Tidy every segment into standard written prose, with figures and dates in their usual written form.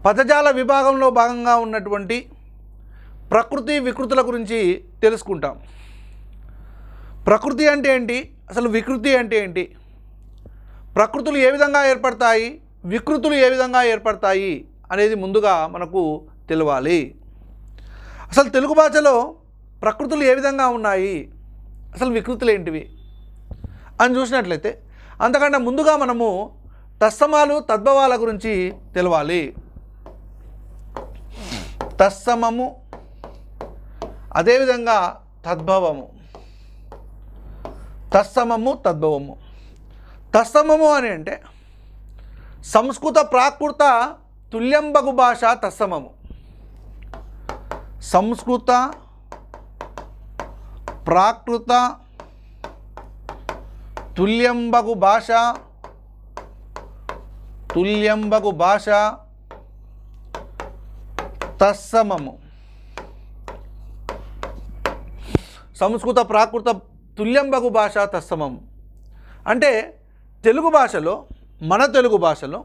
పదజాల విభాగంలో భాగంగా ఉన్నటువంటి ప్రకృతి వికృతుల గురించి తెలుసుకుంటాం. ప్రకృతి అంటే ఏంటి, అసలు వికృతి అంటే ఏంటి, ప్రకృతులు ఏ విధంగా ఏర్పడతాయి, వికృతులు ఏ విధంగా ఏర్పడతాయి అనేది ముందుగా మనకు తెలియాలి. అసలు తెలుగు భాషలో ప్రకృతులు ఏ విధంగా ఉన్నాయి, అసలు వికృతులు ఏంటివి అని చూసినట్లయితే అంతకన్నా ముందుగా మనము తత్సమాలు తద్భవాల గురించి తెలవాలి. తత్సమము అదేవిధంగా తద్భవము. తత్సమము తద్భవము. తత్సమము అని అంటే సంస్కృత ప్రాకృత తుల్యంబగు భాష తత్సమము. సంస్కృత ప్రాకృత తుల్యంబగు భాష తత్సమము. సంస్కృత ప్రాకృత తుల్యంబగు భాష తత్సమము అంటే తెలుగు భాషలో, మన తెలుగు భాషలో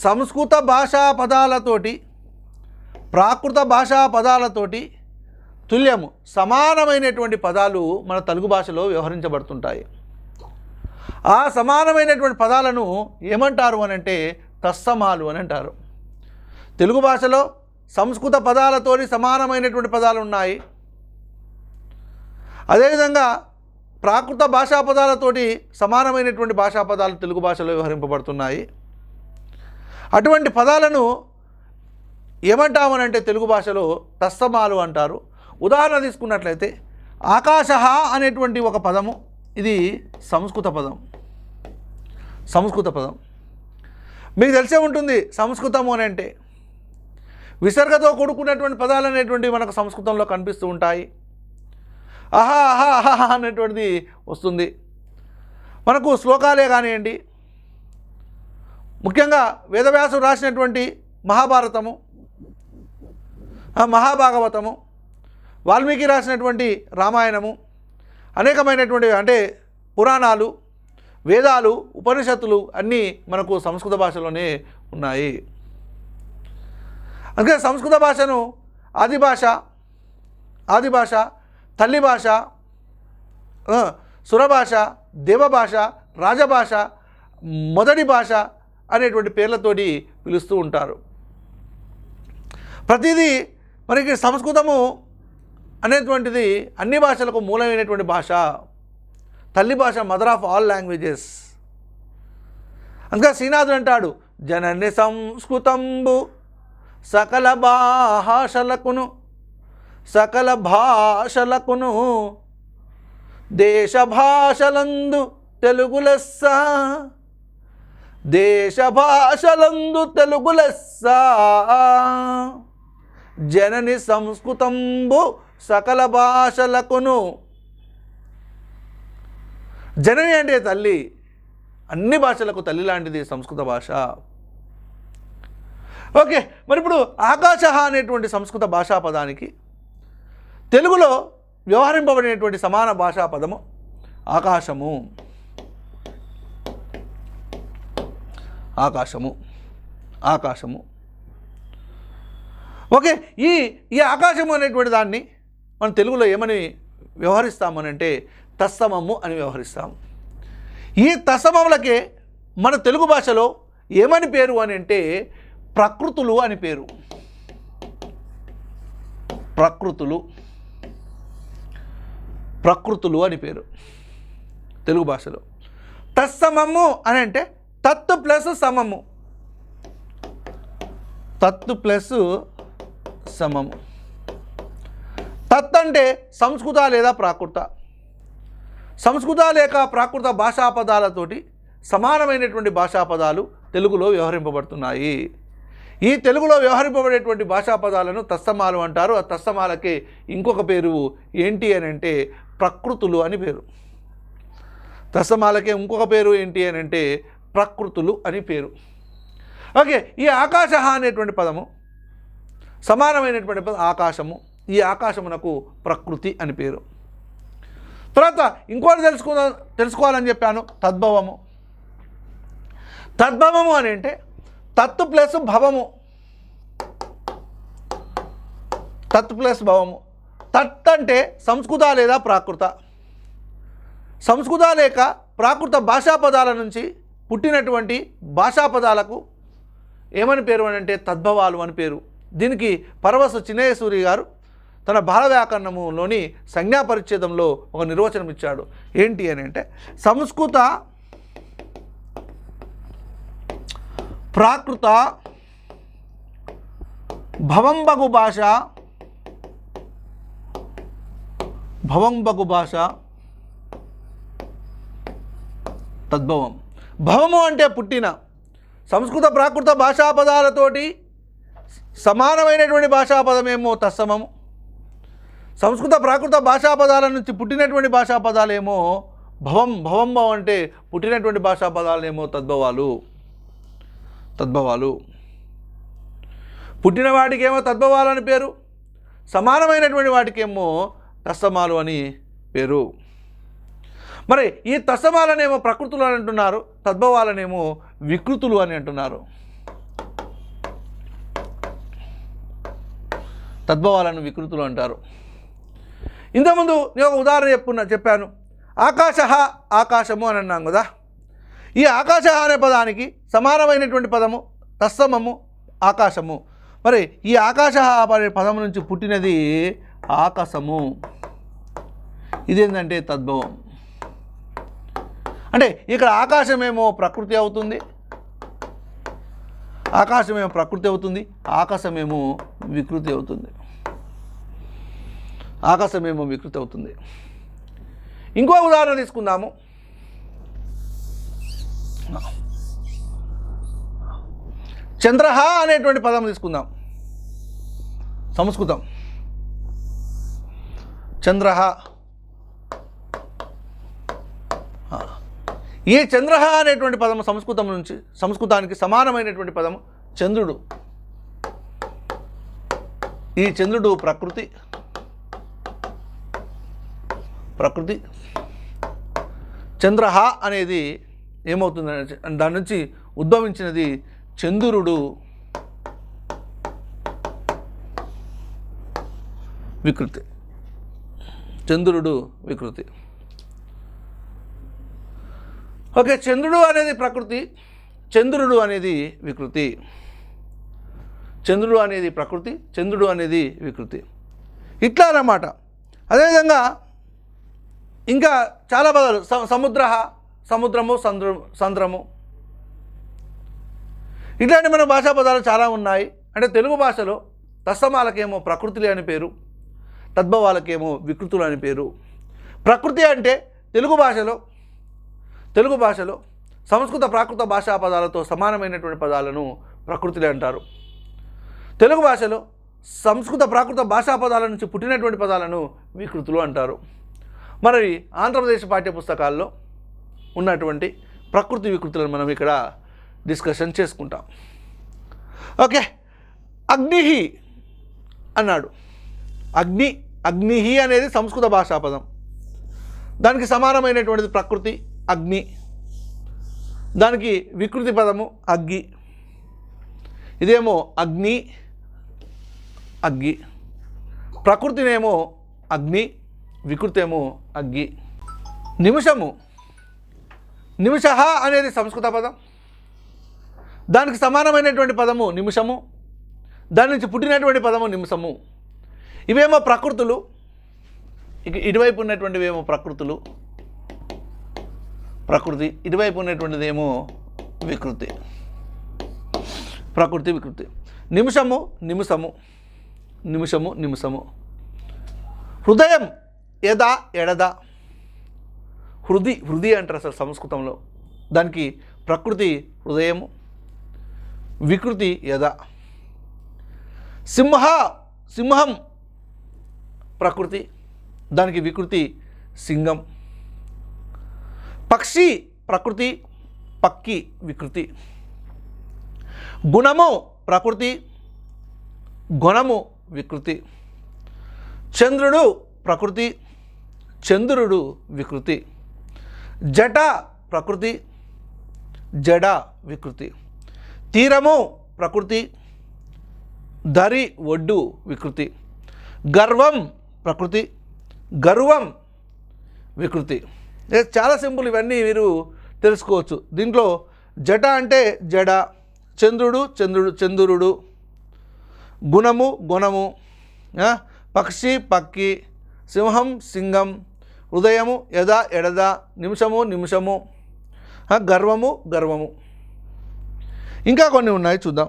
సంస్కృత భాషా పదాలతోటి ప్రాకృత భాషా పదాలతోటి తుల్యము సమానమైనటువంటి పదాలు మన తెలుగు భాషలో వ్యవహరించబడుతుంటాయి. ఆ సమానమైనటువంటి పదాలను ఏమంటారు అని అంటే తత్సమాలు అని అంటారు. తెలుగు భాషలో సంస్కృత పదాలతోటి సమానమైనటువంటి పదాలు ఉన్నాయి. అదేవిధంగా ప్రాకృత భాషా పదాలతోటి సమానమైనటువంటి భాషా పదాలు తెలుగు భాషలో వ్యవహరింపబడుతున్నాయి. అటువంటి పదాలను ఏమంటామనంటే తెలుగు భాషలో తత్సమాలు అంటారు. ఉదాహరణ తీసుకున్నట్లయితే ఆకాశః అనేటువంటి ఒక పదము, ఇది సంస్కృత పదం. మీకు తెలిసే ఉంటుంది సంస్కృతము అని అంటే విసర్గతో కూడుకున్నటువంటి పదాలు అనేటువంటివి మనకు సంస్కృతంలో కనిపిస్తూ ఉంటాయి. అహా అహా అహా అనేటువంటిది వస్తుంది. మనకు శ్లోకాలే కానివ్వండి, ముఖ్యంగా వేదవ్యాసుడు రాసినటువంటి మహాభారతము, మహాభాగవతము, వాల్మీకి రాసినటువంటి రామాయణము, అనేకమైనటువంటి అంటే పురాణాలు, వేదాలు, ఉపనిషత్తులు అన్నీ మనకు సంస్కృత భాషలోనే ఉన్నాయి. అందుకే సంస్కృత భాషను ఆది భాష, తల్లి భాష, సురభాష, దేవభాష, రాజభాష, మొదటి భాష అనేటువంటి పేర్లతోటి పిలుస్తూ ఉంటారు. ప్రతిదీ మనకి సంస్కృతము అనేటువంటిది అన్ని భాషలకు మూలమైనటువంటి భాష, తల్లి భాష, మదర్ ఆఫ్ ఆల్ లాంగ్వేజెస్. అందుకే శ్రీనాథుడు అంటాడు, జనని సంస్కృతంబు సకల భాషలకును దేశ భాషలందు తెలుగు లెస్స. జనని సంస్కృతంబు సకల భాషలకును. జనని అంటే తల్లి, అన్ని భాషలకు తల్లి లాంటిది సంస్కృత భాష. ఓకే, మరి ఇప్పుడు ఆకాశ అనేటువంటి సంస్కృత భాషా పదానికి తెలుగులో వ్యవహరింపబడినటువంటి సమాన భాషా పదము ఆకాశము. ఓకే, ఈ ఆకాశము అనేటువంటి దాన్ని మనం తెలుగులో ఏమని వ్యవహరిస్తామనంటే తత్సమము అని వ్యవహరిస్తాము. ఈ తత్సమములకే మన తెలుగు భాషలో ఏమని పేరు అని అంటే ప్రకృతులు అని పేరు. ప్రకృతులు అని పేరు తెలుగు భాషలో. తత్సమము అని అంటే తత్తు ప్లస్ సమము. తత్ అంటే సంస్కృత లేదా ప్రాకృత. సంస్కృత లేక ప్రాకృత భాషా పదాలతోటి సమానమైనటువంటి భాషా పదాలు తెలుగులో వ్యవహరింపబడుతున్నాయి. ఈ తెలుగులో వ్యవహరింపబడేటువంటి భాషా పదాలను తత్సమాలు అంటారు. ఆ తత్సమాలకి ఇంకొక పేరు ఏంటి అని అంటే ప్రకృతులు అని పేరు. తత్సమాలకి ఇంకొక పేరు ఏంటి అని అంటే ప్రకృతులు అని పేరు. ఓకే, ఈ ఆకాశ అనేటువంటి పదము సమానమైనటువంటి పదం ఆకాశము. ఈ ఆకాశమునకు ప్రకృతి అని పేరు. తర్వాత ఇంకోటి తెలుసుకోవాలని చెప్పాను, తద్భవము అని అంటే తత్తు ప్లస్ భవము. తత్ ప్లస్ భవము. తత్ అంటే సంస్కృత లేదా ప్రాకృత. సంస్కృత లేక ప్రాకృత భాషా పదాల నుంచి పుట్టినటువంటి భాషా పదాలకు ఏమని పేరు అని అంటే తద్భవాలు అని పేరు. దీనికి పరవశ చిన్నయ్య సూరి గారు తన బాల వ్యాకరణములోని సంజ్ఞా పరిచ్ఛేదంలో ఒక నిర్వచనం ఇచ్చాడు. ఏంటి అని అంటే సంస్కృత ప్రాకృత భవంబగు భాష తద్భవం. భవము అంటే పుట్టిన. సంస్కృత ప్రాకృత భాషా పదాలతోటి సమానమైనటువంటి భాషా పదమేమో తత్సమము. సంస్కృత ప్రాకృత భాషా పదాల నుంచి పుట్టినటువంటి భాషా పదాలేమో భవం అంటే పుట్టినటువంటి భాషా పదాలేమో తద్భవాలు. పుట్టిన వాటికేమో తద్భవాలు అని పేరు, సమానమైనటువంటి వాటికేమో తత్సమాలు అని పేరు. మరి ఈ తత్సమాలనేమో ప్రకృతులు అని అంటున్నారు, తద్భవాలనేమో వికృతులు అని అంటున్నారు. తద్భవాలను వికృతులు అంటారు. ఇంతకుముందు నేను ఒక ఉదాహరణ చెప్పాను. ఆకాశము అని అన్నాం కదా. ఈ ఆకాశ అనే పదానికి సమానమైనటువంటి పదము తత్సమము ఆకాశము. మరి ఈ ఆకాశ అనే పదం నుంచి పుట్టినది ఆకాశము. ఇదేంటంటే తద్భవం. అంటే ఇక్కడ ఆకాశమేమో ప్రకృతి అవుతుంది, ఆకాశమేమో ప్రకృతి అవుతుంది, ఆకాశమేమో వికృతి అవుతుంది. ఆకాశమేమో వికృతి అవుతుంది. ఇంకో ఉదాహరణ తీసుకుందాము. చంద్రహ అనేటువంటి పదం తీసుకుందాం. సంస్కృతం చంద్రహ. ఈ చంద్రహ అనేటువంటి పదము సంస్కృతం నుంచి సంస్కృతానికి సమానమైనటువంటి పదము చంద్రుడు. ఈ చంద్రుడు ప్రకృతి. చంద్రహ అనేది ఏమవుతుంది, దాని నుంచి ఉద్భవించినది చంద్రుడు వికృతి. చంద్రుడు వికృతి. ఓకే, చంద్రుడు అనేది ప్రకృతి, చంద్రుడు అనేది వికృతి. చంద్రుడు అనేది ప్రకృతి, చంద్రుడు అనేది వికృతి. ఇట్లా అన్నమాట. అదేవిధంగా ఇంకా చాలా పదాలు సముద్రము సంద్రము ఇట్లాంటి మన భాషా పదాలు చాలా ఉన్నాయి. అంటే తెలుగు భాషలో తత్సమాలకేమో ప్రకృతులు అని పేరు, తద్భవాలకేమో వికృతులు అని పేరు. ప్రకృతి అంటే తెలుగు భాషలో సంస్కృత ప్రాకృత భాషా పదాలతో సమానమైనటువంటి పదాలను ప్రకృతులే అంటారు. తెలుగు భాషలో సంస్కృత ప్రాకృత భాషా పదాల నుంచి పుట్టినటువంటి పదాలను వికృతులు అంటారు. మరి ఆంధ్రప్రదేశ్ పాఠ్యపుస్తకాల్లో ఉన్నటువంటి ప్రకృతి వికృతులను మనం ఇక్కడ డిస్కషన్ చేసుకుంటాం. ఓకే, అగ్నిహి అన్నాడు. అగ్నిహి అనేది సంస్కృత భాషా పదం. దానికి సమానమైనటువంటిది ప్రకృతి అగ్ని. దానికి వికృతి పదము అగ్గి. ఇదేమో అగ్ని. ప్రకృతినేమో అగ్ని, వికృతేమో అగ్గి. నిమిష అనేది సంస్కృత పదం. దానికి సమానమైనటువంటి పదము నిమిషము. దాని నుంచి పుట్టినటువంటి పదము నిమిషము. ఇవేమో ప్రకృతులు. ఇటువైపు ఉన్నటువంటివి ఏమో ప్రకృతి, ఇటువైపు ఉన్నటువంటిది ఏమో వికృతి. ప్రకృతి వికృతి. నిమిషము. హృదయం ఎడద. హృది అంటారు అసలు సంస్కృతంలో. దానికి ప్రకృతి హృదయము, వికృతి యద. సింహం ప్రకృతి, దానికి వికృతి సింగం. పక్షి ప్రకృతి, పక్కి వికృతి. గుణము ప్రకృతి, గుణము వికృతి. చంద్రుడు ప్రకృతి, చంద్రుడు వికృతి. జట ప్రకృతి, జడ వికృతి. తీరము ప్రకృతి, దరి ఒడ్డు వికృతి. గర్వం ప్రకృతి, గర్వం వికృతి. చాలా సింపుల్, ఇవన్నీ మీరు తెలుసుకోవచ్చు. దీంట్లో జట అంటే జడ, చంద్రుడు చంద్రుడు చంద్రుడు, గుణము గుణము, పక్షి పక్కి, సింహం సింగం, హృదయము యద ఎడద, నిమిషము నిమిషము, గర్వము గర్వము. ఇంకా కొన్ని ఉన్నాయి, చూద్దాం.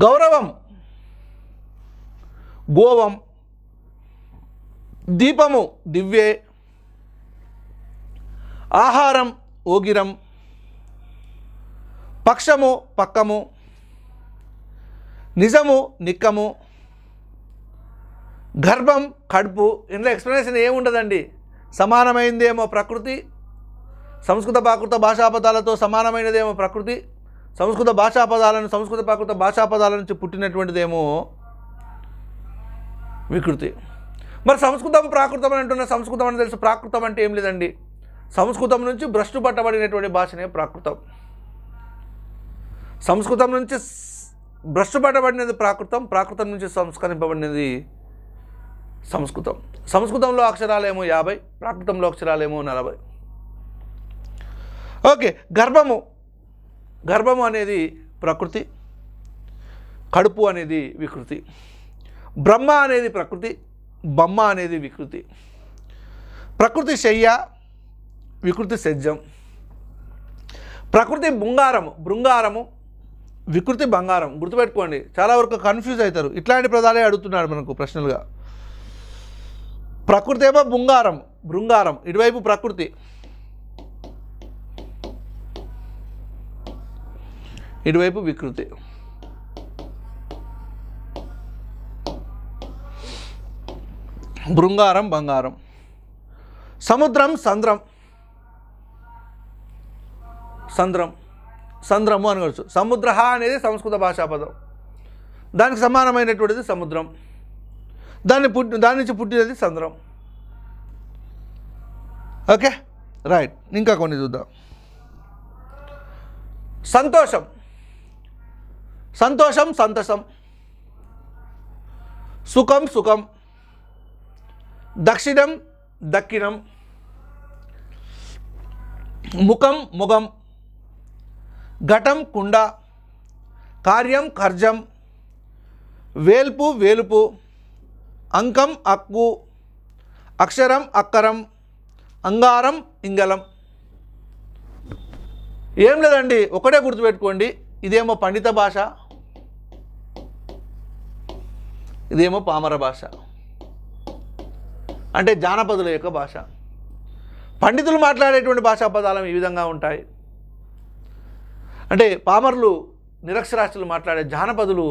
గౌరవం గోవం, దీపము దివ్యే, ఆహారం ఓగిరం, పక్షము పక్కము, నిజము నిక్కము, గర్భం కడుపు. ఇందులో ఎక్స్ప్లెనేషన్ ఏముండదండి. సమానమైనదేమో ప్రకృతి, సంస్కృత ప్రాకృత భాషాపదాలతో సమానమైనదేమో ప్రకృతి, సంస్కృత భాషాపదాలను సంస్కృత ప్రాకృత భాషాపదాల నుంచి పుట్టినటువంటిదేమో వికృతి. మరి సంస్కృతం ప్రాకృతం అని అంటున్న, సంస్కృతం అని తెలుసు, ప్రాకృతం అంటే ఏం లేదండి. సంస్కృతం నుంచి భ్రష్టు పట్టబడినటువంటి భాషనే ప్రాకృతం. సంస్కృతం నుంచి భ్రష్టు పట్టబడినది ప్రాకృతం, ప్రాకృతం నుంచి సంస్కరింపబడినది సంస్కృతం. సంస్కృతంలో అక్షరాలేమో 50, ప్రాకృతంలో అక్షరాలేమో 40. ఓకే, గర్భము, గర్భము అనేది ప్రకృతి, కడుపు అనేది వికృతి. బ్రహ్మ అనేది ప్రకృతి, బొమ్మ అనేది వికృతి. ప్రకృతి శయ్య, వికృతి సజ్జం. ప్రకృతి బృంగారము, బృంగారము, వికృతి బంగారం. గుర్తుపెట్టుకోండి, చాలా వరకు కన్ఫ్యూజ్ అవుతారు. ఇట్లాంటి పదాలే అడుగుతున్నాడు మనకు ప్రశ్నలుగా. ప్రకృతి ఏమో బృంగారం, బృంగారం, ఇటువైపు ప్రకృతి, ఇటువైపు వికృతి. బృంగారం బంగారం. సముద్రం సంద్రం, సంద్రం, సంద్రము అనవచ్చు. సముద్ర అనేది సంస్కృత భాషా పదం, దానికి సమానమైనటువంటిది సముద్రం, దాని నుంచి పుట్టినది సంద్రం. Okay, right. ఇంకా కొన్ని చూద్దాం. సంతోషం, సంతోషం సంతసం, సుఖం సుఖం, దక్షిణం దక్కిణం, ముఖం ముఖం, ఘటం కుండ, కార్యం కర్జం, వేల్పు వేలుపు, అంకం అక్కు, అక్షరం అక్కరం, అంగారం ఇంగలం. ఏం లేదండి, ఒకటే గుర్తుపెట్టుకోండి. ఇదేమో పండిత భాష, ఇదేమో పామర భాష, అంటే జానపదుల యొక్క భాష. పండితులు మాట్లాడేటువంటి భాషా పదాలు ఈ విధంగా ఉంటాయి. అంటే పామరులు నిరక్షరాస్యులు మాట్లాడే, జానపదులు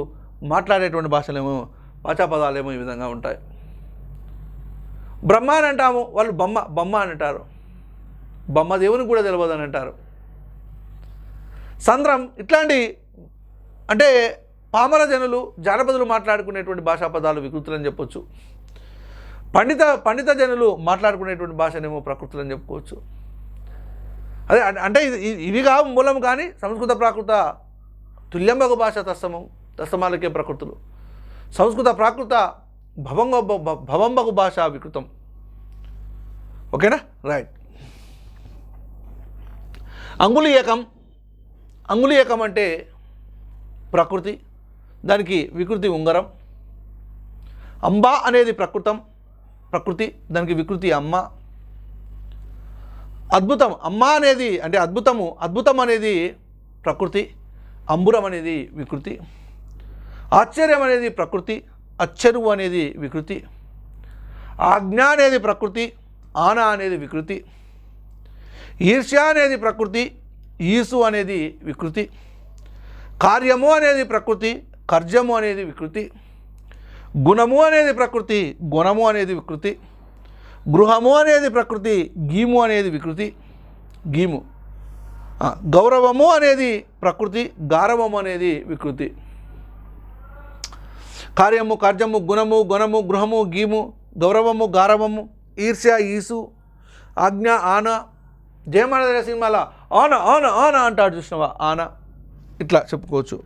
మాట్లాడేటువంటి భాషలేమో, భాషా పదాలేమో ఈ విధంగా ఉంటాయి. బ్రహ్మ అని అంటాము, వాళ్ళు బొమ్మ బొమ్మ అని అంటారు. బొమ్మ దేవునికి కూడా తెలియదు అని అంటారు. సంద్రం, ఇట్లాంటి అంటే పామర జనులు జానపదులు మాట్లాడుకునేటువంటి భాషా పదాలు వికృతులు అని చెప్పొచ్చు. పండిత జనులు మాట్లాడుకునేటువంటి భాషనేమో ప్రకృతులు అని చెప్పుకోవచ్చు. అదే అంటే ఇవిగా మూలం, కానీ సంస్కృత ప్రాకృత తుల్యంబగు భాష తస్సమాలకే ప్రకృతులు. సంస్కృత ప్రాకృత భవంబగు భాష వికృతం. ఓకేనా, రైట్. అంగుళీయకం, అంగుళీయకం అంటే ప్రకృతి, దానికి వికృతి ఉంగరం. అంబ అనేది ప్రకృతి, దానికి వికృతి అమ్మ. అద్భుతం, అమ్మ అనేది అంటే అద్భుతము, అద్భుతం అనేది ప్రకృతి, అంబురం అనేది వికృతి. ఆశ్చర్యం అనేది ప్రకృతి, అచ్చరువు అనేది వికృతి. ఆజ్ఞ అనేది ప్రకృతి, ఆన అనేది వికృతి. ఈర్ష్య అనేది ప్రకృతి, ఈసు అనేది వికృతి. కార్యము అనేది ప్రకృతి, కర్జము అనేది వికృతి. గుణము అనేది ప్రకృతి, గుణము అనేది వికృతి. గృహము అనేది ప్రకృతి, గీము అనేది వికృతి, గీము. గౌరవము అనేది ప్రకృతి, గారవము అనేది వికృతి. కార్యము కార్యము, గుణము గుణము, గృహము గీము, గౌరవము గారవము, ఈర్ష్య ఈసు, ఆజ్ఞ ఆన. జయమానదర సినిమాలో ఆన ఆన ఆన అంటాడు, చూసినావా, ఆన. ఇట్లా చెప్పుకోవచ్చు.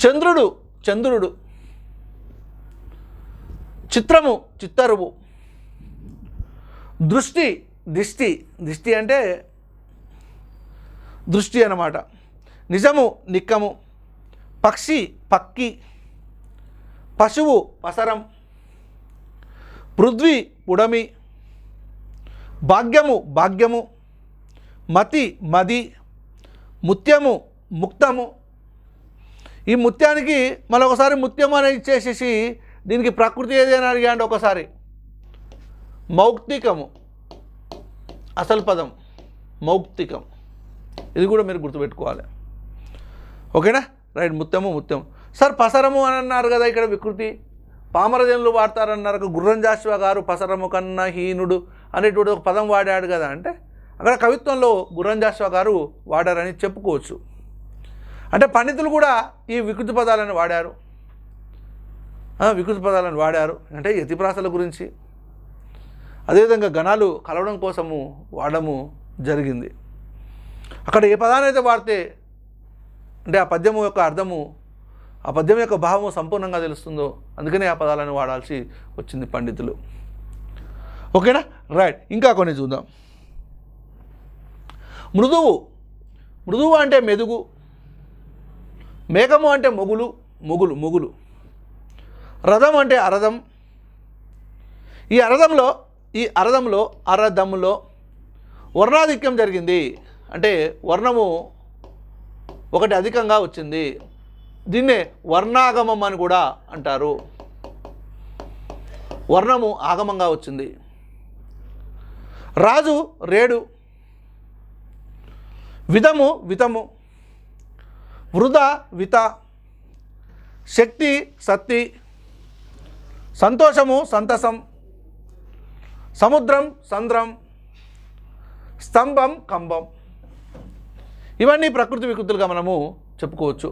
చంద్రుడు, చంద్రుడు, చిత్రము చిత్తరువు, దృష్టి దిష్టి, దిష్టి అంటే దృష్టి అన్నమాట. నిజము నిక్కము, పక్షి పక్కి, పశువు పసరం, పృథ్వీ పుడమి, భాగ్యము భాగ్యము, మతి మది, ముత్యము ముక్తము. ఈ ముత్యానికి మళ్ళీ ఒకసారి ముత్యం అని ఇచ్చేసేసి దీనికి ప్రకృతి ఏది అని అడిగాండి ఒకసారి. మౌక్తికము అసలు పదం, మౌక్తికం. ఇది కూడా మీరు గుర్తుపెట్టుకోవాలి. ఓకేనా? రైట్. ముత్యము ముత్యం. సార్ పసరము అని అన్నారు కదా, ఇక్కడ వికృతి పామరజనులు వాడతారన్నారు. గుర్రం జాషువా గారు పసరము కన్నా హీనుడు అనేటువంటి ఒక పదం వాడాడు కదా, అంటే అక్కడ కవిత్వంలో గుర్రం జాషువా గారు వాడారని చెప్పుకోవచ్చు. అంటే పండితులు కూడా ఈ వికృతి పదాలను వాడారు, వికృతి పదాలను వాడారు. అంటే యతిప్రాసల గురించి, అదేవిధంగా గణాలు కలవడం కోసము వాడము జరిగింది. అక్కడ ఏ పదాన్ని అయితే వాడితే అంటే ఆ పద్యము యొక్క అర్థము, ఆ పద్యం యొక్క భావము సంపూర్ణంగా తెలుస్తుందో అందుకనే ఆ పదాలను వాడాల్సి వచ్చింది పండితులు. ఓకేనా? రైట్. ఇంకా కొన్ని చూద్దాం. మృదువు, మృదువు అంటే మెదుగు. మేఘము అంటే మొగులు, మొగులు మొగులు. రథం అంటే అరథం. ఈ అరథంలో వర్ణాధిక్యం జరిగింది, అంటే వర్ణము ఒకటి అధికంగా వచ్చింది. దీన్నే వర్ణాగమం అని కూడా అంటారు. వర్ణము ఆగమంగా వచ్చింది. రాజు రేడు, విధము వితము, వృధా విత, శక్తి సత్తి, సంతోషము సంతసం, సముద్రం సంద్రం, స్తంభం కంబం. ఇవన్నీ ప్రకృతి వికృతులుగా మనము చెప్పుకోవచ్చు.